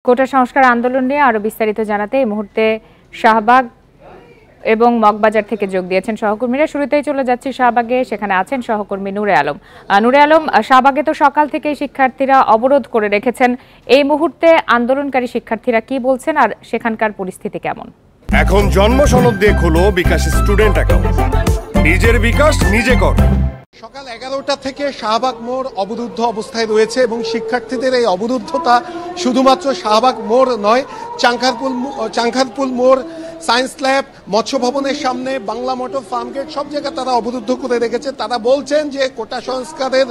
কোটা সংস্কার আন্দোলন নিয়ে আরো বিস্তারিত জানাতে এই মুহূর্তে শাহবাগ এবং মগবাজার থেকে যোগ দিয়েছেন সহকর্মীরা। শুরুতেই চলে যাচ্ছি শাহবাগে, সেখানে আছেন সহকর্মী নূরে আলম। নূরে আলম, শাহবাগে তো সকাল থেকেই শিক্ষার্থীরা অবরোধ করে রেখেছেন, এই মুহূর্তে আন্দোলনকারী শিক্ষার্থীরা কি বলছেন আর সেখানকার পরিস্থিতি কেমন? এখন জন্ম সনদ দিয়ে খোলো বিকাশ স্টুডেন্ট অ্যাকাউন্ট, নিজের বিকাশ নিজে কর। সকাল 11টা থেকে শাহবাগ মোড় অবরুদ্ধ অবস্থায় রয়েছে এবং শিক্ষার্থীদের এই অবরুদ্ধতা শুধুমাত্র শাহবাগ মোড় নয়, চাংখারপুল মোড়, সায়েন্স ল্যাব, মৎস্য ভবনের সামনে, বাংলা মোটর, ফার্মগেট সব জায়গায় তারা অবরুদ্ধ করে রেখেছে। তারা বলছেন যে কোটা সংস্কারের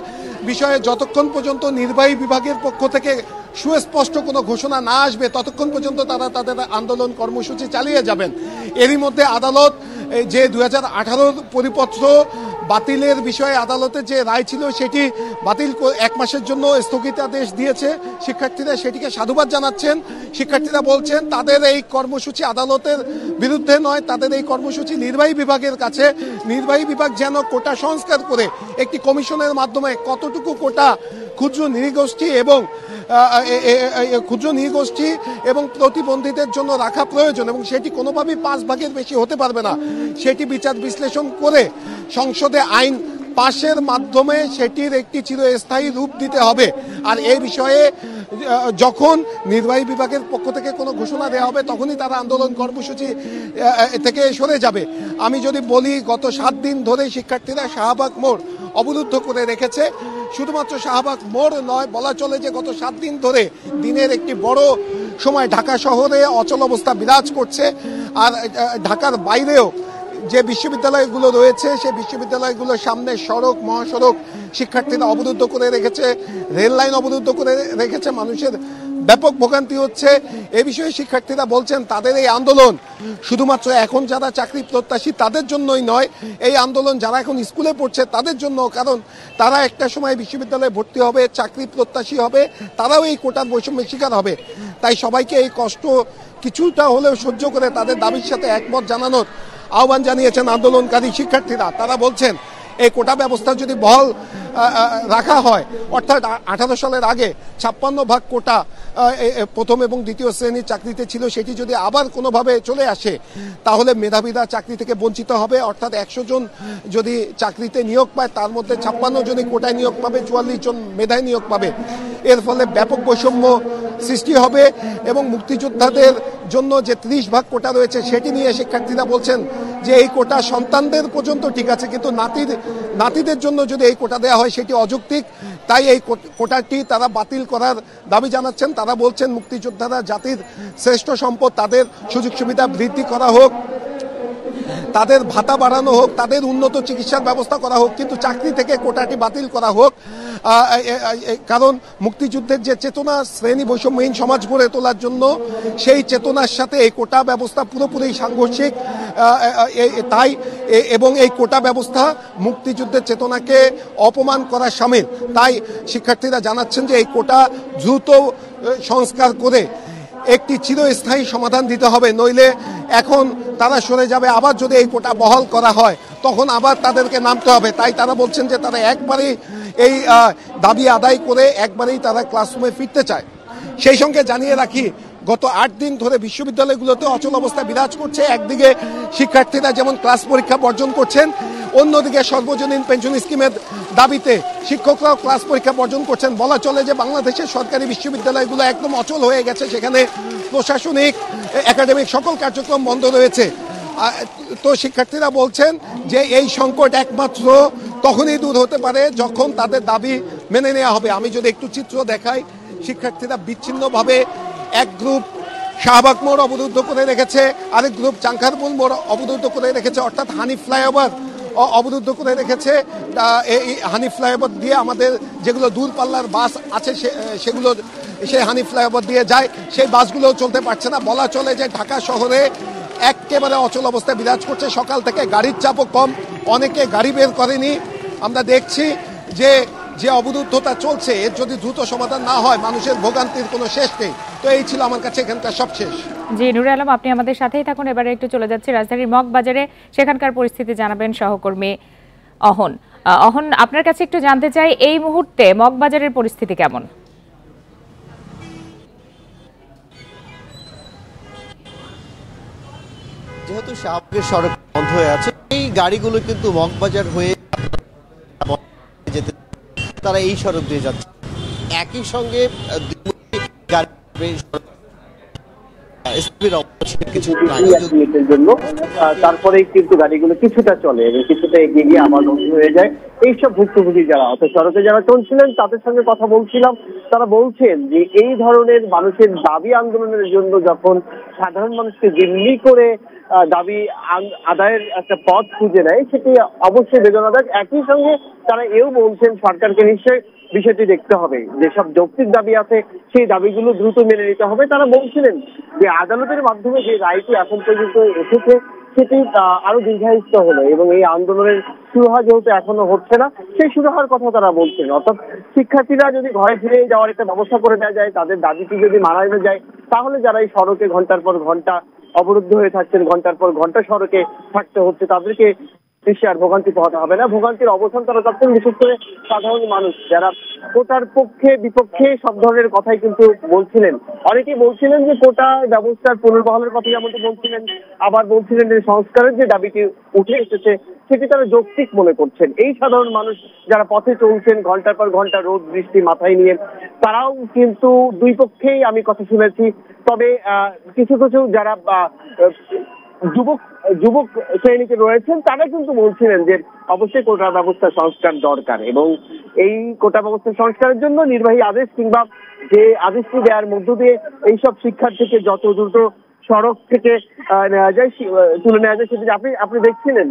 বিষয়ে যতক্ষণ পর্যন্ত নির্বাহী বিভাগের পক্ষ থেকে সুস্পষ্ট কোনো ঘোষণা না আসবে ততক্ষণ পর্যন্ত তারা তাদের আন্দোলন কর্মসূচি চালিয়ে যাবেন। এরই মধ্যে আদালত যে 2018 পরিপত্র বাতিলের বিষয়ে আদালতের যে রায় ছিল সেটি বাতিল 1 মাসের জন্য স্থগিতাদেশ দিয়েছে। শিক্ষার্থীরা সেটিকে সাধুবাদ জানাচ্ছেন। শিক্ষার্থীরা বলছেন তাদের এই কর্মসূচি আদালতের বিরুদ্ধে নয়, তাদের এই কর্মসূচি নির্বাহী বিভাগের কাছে। নির্বাহী বিভাগ যেন কোটা সংস্কার করে একটি কমিশনের মাধ্যমে কতটুকু কোটা ক্ষুদ্র নৃগোষ্ঠী এবং প্রতিবন্ধীদের জন্য রাখা প্রয়োজন এবং সেটি কোনোভাবেই 5 ভাগের বেশি হতে পারবে না, সেটি বিচার বিশ্লেষণ করে সংসদে আইন পাশের মাধ্যমে সেটির একটি চিরস্থায়ী রূপ দিতে হবে। আর এই বিষয়ে যখন নির্বাহী বিভাগের পক্ষ থেকে কোনো ঘোষণা দেওয়া হবে তখনই তারা আন্দোলন কর্মসূচি থেকে সরে যাবে। আমি যদি বলি, গত 7 দিন ধরে শিক্ষার্থীরা শাহবাগ মোড় অবরুদ্ধ করে রেখেছে। শুধুমাত্র শাহবাগ মোড় নয়, বলা চলে যে গত 7 দিন ধরে দিনের একটি বড় সময় ঢাকা শহরে অচল অবস্থা বিরাজ করছে। আর ঢাকার বাইরেও যে বিশ্ববিদ্যালয়গুলো রয়েছে সেই বিশ্ববিদ্যালয়গুলোর সামনে সড়ক, মহাসড়ক শিক্ষার্থীরা অবরুদ্ধ করে রেখেছে, রেল লাইন অবরুদ্ধ করে রেখেছে, মানুষের ব্যাপক ভোগান্তি হচ্ছে। এ বিষয়ে শিক্ষার্থীরা বলছেন তাদের এই আন্দোলন শুধুমাত্র এখন যারা চাকরি প্রত্যাশী তাদের জন্যই নয়, এই আন্দোলন যারা এখন স্কুলে পড়ছে তাদের জন্য। কারণ তারা একটা সময় বিশ্ববিদ্যালয়ে ভর্তি হবে, চাকরি প্রত্যাশী হবে, তারাও এই কোটার বৈষম্যের শিকার হবে। তাই সবাইকে এই কষ্ট কিছুটা হলেও সহ্য করে তাদের দাবির সাথে একমত জানানোর আহ্বান জানিয়েছেন আন্দোলনকারী শিক্ষার্থীরা। তারা বলছেন এই কোটা ব্যবস্থা যদি বহাল রাখা হয়, অর্থাৎ 18 সালের আগে 56 ভাগ কোটা প্রথম এবং দ্বিতীয় শ্রেণীর চাকরিতে ছিল, সেটি যদি আবার কোনোভাবে চলে আসে তাহলে মেধাবীরা চাকরি থেকে বঞ্চিত হবে। অর্থাৎ 100 জন যদি চাকরিতে নিয়োগ পায় তার মধ্যে 56 জনই কোটায় নিয়োগ পাবে, 44 জন মেধায় নিয়োগ পাবে। এর ফলে ব্যাপক বৈষম্য সৃষ্টি হবে এবং মুক্তিযোদ্ধাদের জন্য যে 30 ভাগ কোটা রয়েছে সেটি নিয়ে শিক্ষার্থীরা বলছেন যে এই কোটা সন্তানদের পর্যন্ত ঠিক আছে, কিন্তু নাতিদের জন্য যদি এই কোটা দেওয়া হয় সেটি অযৌক্তিক। তাই এই কোটাটি তারা বাতিল করার দাবি জানাচ্ছেন। তারা বলছেন মুক্তিযোদ্ধারা জাতির শ্রেষ্ঠ সম্পদ, তাদের সুযোগ সুবিধা বৃদ্ধি করা হোক, তাদের ভাতা বাড়ানো হোক, তাদের উন্নত চিকিৎসার ব্যবস্থা করা হোক, কিন্তু চাকরি থেকে কোটাটি বাতিল করা হোক। কারণ মুক্তিযুদ্ধের যে চেতনা, শ্রেণী বৈষম্যহীন সমাজ গড়ে তোলার জন্য, সেই চেতনার সাথে এই কোটা ব্যবস্থা পুরোপুরি সাংঘর্ষিক। তাই এবং এই কোটা ব্যবস্থা মুক্তিযুদ্ধের চেতনাকে অপমান করার শামিল। তাই শিক্ষার্থীরা জানাচ্ছেন যে এই কোটা দ্রুত সংস্কার করে একটি চিরস্থায়ী সমাধান দিতে হবে, নইলে এখন তারা সরে যাবে। আবার যদি এই কোটা বহাল করা হয় তখন আবার তাদেরকে নামতে হবে। তাই তারা বলছেন যে তারা একবারেই এই দাবি আদায় করে একবারেই তারা ক্লাসরুমে ফিরতে চায়। সেই সঙ্গে জানিয়ে রাখি, গত 8 দিন ধরে বিশ্ববিদ্যালয়গুলোতে অচল অবস্থা বিরাজ করছে। একদিকে শিক্ষার্থীরা যেমন ক্লাস পরীক্ষা বর্জন করছেন, অন্যদিকে সর্বজনীন পেনশন স্কিমের দাবিতে শিক্ষকরাও ক্লাস পরীক্ষা বর্জন করছেন। বলা চলে যে বাংলাদেশের সরকারি বিশ্ববিদ্যালয়গুলো একদম অচল হয়ে গেছে, সেখানে প্রশাসনিক, একাডেমিক সকল কার্যক্রম বন্ধ রয়েছে। তো শিক্ষার্থীরা বলছেন যে এই সংকট একমাত্র তখনই দূর হতে পারে যখন তাদের দাবি মেনে নেওয়া হবে। আমি যদি একটু চিত্র দেখাই, শিক্ষার্থীরা বিচ্ছিন্নভাবে এক গ্রুপ শাহবাগ মোড় অবরুদ্ধ করে রেখেছে, আরেক গ্রুপ চাংখারপুল মোড় অবরুদ্ধ করে রেখেছে, অর্থাৎ হানিফ ফ্লাইওভার অবরুদ্ধ করে রেখেছে। এই হানিফ ফ্লাইওভার দিয়ে আমাদের যেগুলো দূরপাল্লার বাস আছে সেগুলো সেই হানিফ ফ্লাইওভার দিয়ে যায়, সেই বাসগুলোও চলতে পারছে না। বলা চলে যে ঢাকা শহরে একেবারে অচল অবস্থা বিরাজ করছে। সকাল থেকে গাড়ির চাপও কম, অনেকে গাড়ি বের করেনি। আমরা দেখছি যে যে অবরুদ্ধতা চলছে, এর যদি দ্রুত সমাধান না হয় মানুষের ভোগান্তির কোনো শেষ নেই। তো এই ছিল আমার কাছে এখানকার সবশেষ। জি নূরে আলম, আপনি আমাদের সাথেই থাকুন। এবারে একটু চলে যাচ্ছি রাজধানীর মগবাজারে, সেখানকার পরিস্থিতি জানাবেন সহকর্মী অহন। অহন, আপনার কাছে একটু জানতে চাই এই মুহূর্তে মগবাজারের পরিস্থিতি কেমন? যেহেতু শাহবাগের সড়ক বন্ধ হয়ে আছে, এই গাড়িগুলো কিন্তু মগবাজার হয়ে যেতে, তারা এই সড়ক দিয়ে যাচ্ছে। একই সঙ্গে তারপরে কিন্তু গাড়িগুলো কিছুটা চলে এবং কিছুটা এগিয়ে গিয়ে আবার বন্ধ হয়ে যায়। এইসব ভুক্তভোগী যারা অর্থাৎ সড়কে যারা চলছিলেন তাদের সঙ্গে কথা বলছিলাম, তারা বলছেন যে এই ধরনের মানুষের দাবি আন্দোলনের জন্য যখন সাধারণ মানুষকে জিম্মি করে দাবি আদায়ের একটা পথ খুঁজে নেয়, সেটি অবশ্যই বেদনাদায়ক। একই সঙ্গে তারা এও বলছেন সরকারকে নিশ্চয়ই বিষয়টি দেখতে হবে, যেসব যৌক্তিক দাবি আছে সেই দাবিগুলো দ্রুত মেনে নিতে হবে। তারা বলছিলেন যে আদালতের মাধ্যমে যে রায়টি এখন পর্যন্ত এসেছে সেটি আরো দীর্ঘায়িত হলো এবং এই আন্দোলনের সুরাহা যেহেতু এখনো হচ্ছে না, সেই সুরাহার কথা তারা বলছেন। অর্থাৎ শিক্ষার্থীরা যদি ঘরে ফিরে যাওয়ার একটা ব্যবস্থা করে দেওয়া যায়, তাদের দাবিটি যদি মানানো যায়, তাহলে যারা এই সড়কে ঘন্টার পর ঘন্টা অবরুদ্ধ হয়ে থাকছেন, ঘন্টার পর ঘন্টা সড়কে থাকতে হচ্ছে, তাদেরকে আর ভোগান্তি পোহাতে হবে না। ভোগান্তির অবসান তারা চাচ্ছেন। বিশেষ করে সাধারণ মানুষ যারা কোটার পক্ষে বিপক্ষে সব ধরনের কথাই কিন্তু বলছিলেন। অনেকেই বলছিলেন যে কোটা ব্যবস্থার পুনর্বহালের কথা যেমনটা বলছিলেন, আবার বলছিলেন যে সংস্কারের যে দাবিটি উঠে এসেছে সেটি তারা যৌক্তিক মনে করছেন। এই সাধারণ মানুষ যারা পথে চলছেন ঘন্টার পর ঘন্টা রোদ বৃষ্টি মাথায় নিয়ে, তারাও কিন্তু দুই পক্ষেই আমি কথা শুনেছি। তবে কিছু কিছু যারা যুবক শ্রেণীতে রয়েছেন তারা কিন্তু বলছিলেন যে অবশ্যই কোটা ব্যবস্থা সংস্কার দরকার এবং এই কোটা ব্যবস্থা সংস্কারের জন্য নির্বাহী আদেশ কিংবা যে আদেশটি দেওয়ার মধ্য দিয়ে এইসব শিক্ষার্থীকে যত দ্রুত সড়ক থেকে নেওয়া যায়, তুলে নেওয়া যায়। সেটা আপনি দেখছিলেন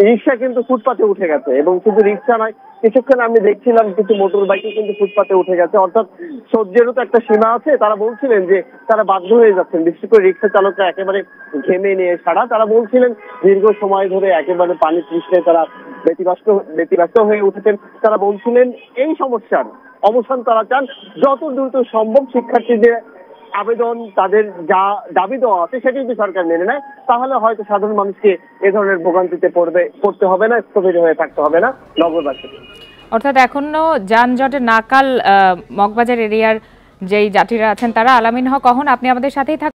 রিক্সা কিন্তু ফুটপাতে উঠে গেছে এবং শুধু রিক্সা নয়, কিছুক্ষণ আমি দেখছিলাম কিছু মোটর বাইকে কিন্তু ফুটপাতে উঠে গেছে। অর্থাৎ সহ্যেরও তো একটা সীমা আছে। তারা বলছিলেন যে তারা বাধ্য হয়ে যাচ্ছেন, বিশেষ করে রিক্সা চালকরা একেবারে ঘেমে নিয়ে সারা। তারা বলছিলেন দীর্ঘ সময় ধরে একেবারে পানি তৃষ্ণায় তারা ব্যতিব্যস্ত হয়ে উঠেছেন। তারা বলছিলেন এই সমস্যার অবসান তারা চান, যত দ্রুত সম্ভব শিক্ষার্থীদের আবেদন, তাদের যা দাবি দেওয়া আছে সেটি যদি সরকার মেনে নেয়, তাহলে হয়তো সাধারণ মানুষকে এ ধরনের ভোগান্তিতে পড়তে হবে না, স্থবির হয়ে থাকতে হবে না নগরবাসীকে। অর্থাৎ এখনো যানজটের নাকাল মগবাজার এরিয়ার যেই যাত্রীরা আছেন তারা। আলামিন হক অহন, আপনি আমাদের সাথেই থাকবেন।